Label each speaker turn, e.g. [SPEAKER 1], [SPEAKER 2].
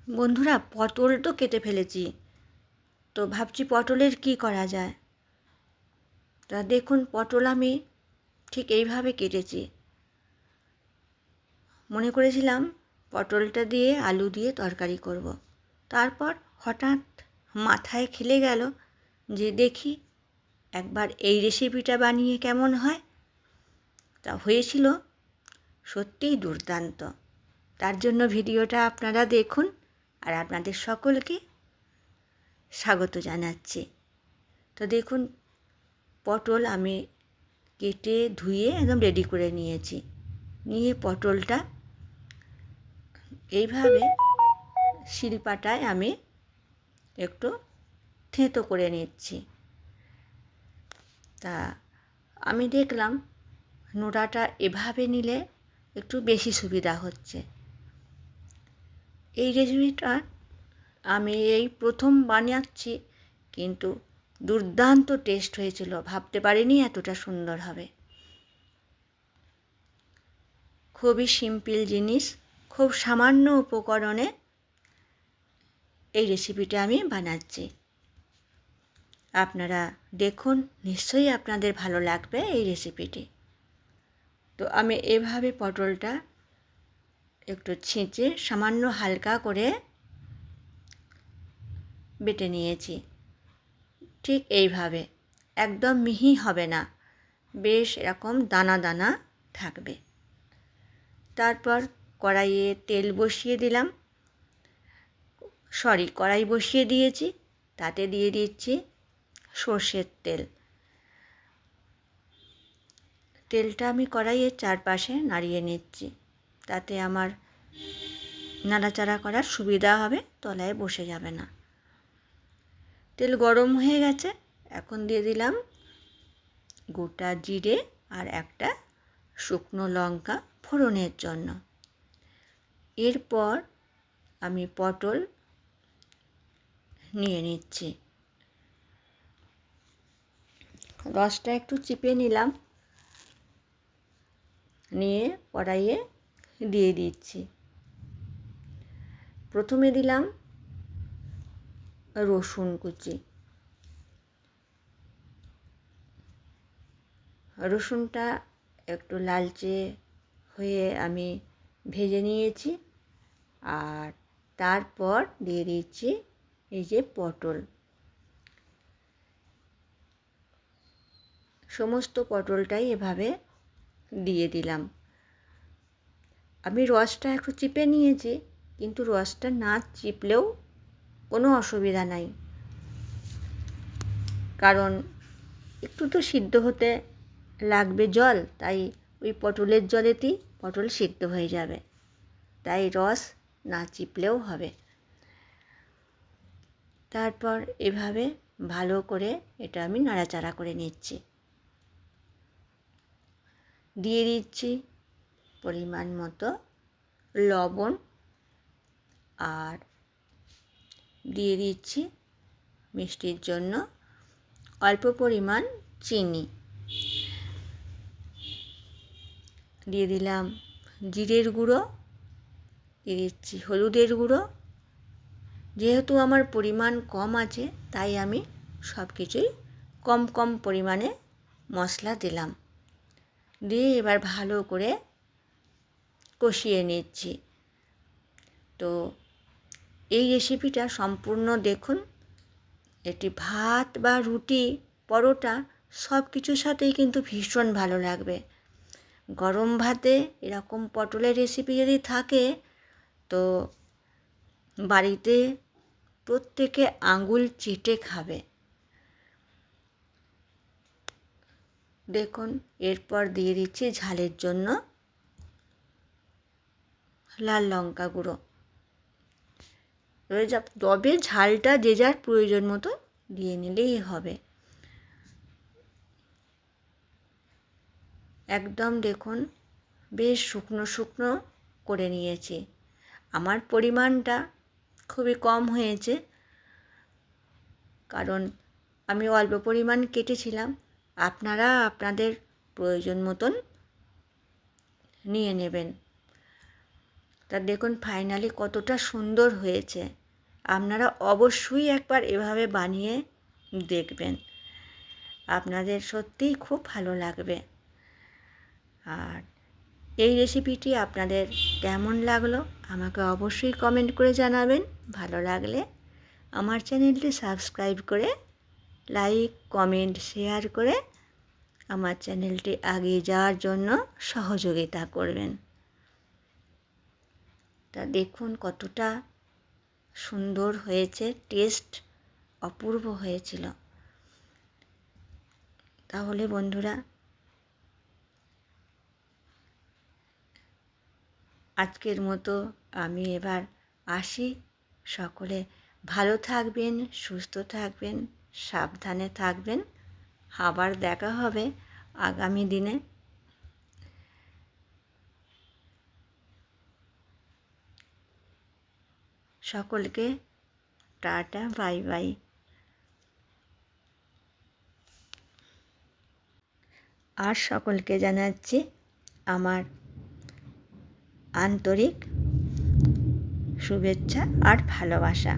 [SPEAKER 1] বন্ধুরা, পটল তো কেটে ফেলেছি, তো ভাবছি পটলের কি করা যায়। তা দেখুন, পটল আমি ঠিক এইভাবে কেটেছি। মনে করেছিলাম পটলটা দিয়ে আলু দিয়ে তরকারি করব। তারপর হঠাৎ মাথায় খেলে গেল যে দেখি একবার এই রেসিপিটা বানিয়ে কেমন হয়। তা হয়েছিল সত্যিই দুর্দান্ত। তার জন্য ভিডিওটা আপনারা দেখুন, আর আপনাদের সকলকে স্বাগত জানাচ্ছি। তো দেখুন, পটল আমি কেটে ধুয়ে একদম রেডি করে নিয়েছি। নিয়ে পটলটা এইভাবে শিলপাটায় আমি একটু থেঁতো করে নিচ্ছি। তা আমি দেখলাম নোড়াটা এভাবে নিলে একটু বেশি সুবিধা হচ্ছে। এই রেসিপিটা আমি এই প্রথম বানাচ্ছি, কিন্তু দুর্দান্ত টেস্ট হয়েছিল। ভাবতে পারিনি এতটা সুন্দর হবে। খুবই সিম্পল জিনিস, খুব সামান্য উপকরণে এই রেসিপিটা আমি বানাচ্ছি। আপনারা দেখুন, নিশ্চয়ই আপনাদের ভালো লাগবে এই রেসিপিটি। তো আমি এভাবে পটলটা একটু ছেঁচে সামান্য হালকা করে বেটে নিয়েছি। ঠিক এইভাবে, একদম মিহি হবে না, বেশ এরকম দানা দানা থাকবে। তারপর কড়াইয়ে তেল বসিয়ে দিলাম, কড়াই বসিয়ে দিয়েছি, তাতে দিয়ে দিচ্ছি সর্ষের তেল। তেলটা আমি কড়াইয়ের চারপাশে নাড়িয়ে নিচ্ছি, তাতে আমার নাড়াচাড়া করার সুবিধা হবে, তলায় বসে যাবে না। তেল গরম হয়ে গেছে, এখন দিয়ে দিলাম গোটা জিরে আর একটা শুকনো লঙ্কা ফোড়নের জন্য। এরপর আমি পটল নিয়ে নিচ্ছি, রসটা একটু চিপে নিলাম, নিয়ে কড়াইয়ে দিয়ে দিচ্ছি। প্রথমে দিলাম রসুন কুচি। রসুনটা একটু লালচে হয়ে আমি ভেজে নিয়েছি, আর তারপর দিয়ে দিচ্ছি এই যে পটল। সমস্ত পটলটাই এভাবে দিয়ে দিলাম। আমি রসটা একটু চিপে নিয়েছি, কিন্তু রসটা না চিপলেও কোনো অসুবিধা নাই, কারণ একটু তো সিদ্ধ হতে লাগবে জল, তাই ওই পটলের জলেতেই পটল সিদ্ধ হয়ে যাবে, তাই রস না চিপলেও হবে। তারপর এভাবে ভালো করে এটা আমি নাড়াচাড়া করে নিচ্ছি। দিয়ে দিচ্ছি পরিমাণ মতো লবণ, আর দিয়ে দিচ্ছি মিষ্টির জন্য অল্প পরিমাণ চিনি। দিয়ে দিলাম জিরের গুঁড়ো, দিয়ে দিচ্ছি হলুদের গুঁড়ো। যেহেতু আমার পরিমাণ কম আছে, তাই আমি সব কিছুই কম কম পরিমাণে মশলা দিলাম। দিয়ে এবার ভালো করে কষিয়ে নিচ্ছি। তো এই রেসিপিটা সম্পূর্ণ দেখুন, এটি ভাত বা রুটি, পরোটা সব কিছুর সাথেই কিন্তু ভীষণ ভালো লাগবে। গরম ভাতে এরকম পটলের রেসিপি যদি থাকে, তো বাড়িতে প্রত্যেকে আঙুল চেটে খাবে। দেখুন, এরপর দিয়ে দিচ্ছি ঝালের জন্য লাল লঙ্কা গুঁড়ো। তবে ঝালটা যে যার প্রয়োজন মতো দিয়ে নিলেই হবে। একদম দেখুন, বেশ শুকনো শুকনো করে নিয়েছি। আমার পরিমাণটা খুবই কম হয়েছে, কারণ আমি অল্প পরিমাণ কেটেছিলাম। আপনারা আপনাদের প্রয়োজন মতন নিয়ে নেবেন। তা দেখুন ফাইনালি কতটা সুন্দর হয়েছে। আপনারা অবশ্যই একবার এভাবে বানিয়ে দেখবেন, আপনাদের সত্যিই খুব ভালো লাগবে। আর এই রেসিপিটি আপনাদের কেমন লাগলো আমাকে অবশ্যই কমেন্ট করে জানাবেন। ভালো লাগলে আমার চ্যানেলটি সাবস্ক্রাইব করে লাইক, কমেন্ট, শেয়ার করে আমার চ্যানেলটি এগিয়ে যাওয়ার জন্য সহযোগিতা করবেন। তা দেখুন কতটা সুন্দর হয়েছে, টেস্ট অপূর্ব হয়েছিল। তাহলে বন্ধুরা, আজকের মতো আমি এবার আসি। সকলে ভালো থাকবেন, সুস্থ থাকবেন, সাবধানে থাকবেন। আবার দেখা হবে আগামী দিনে। সকলকে টাটা, বাই বাই। আর সকলকে জানাচ্ছি আমার আন্তরিক শুভেচ্ছা আর ভালোবাসা।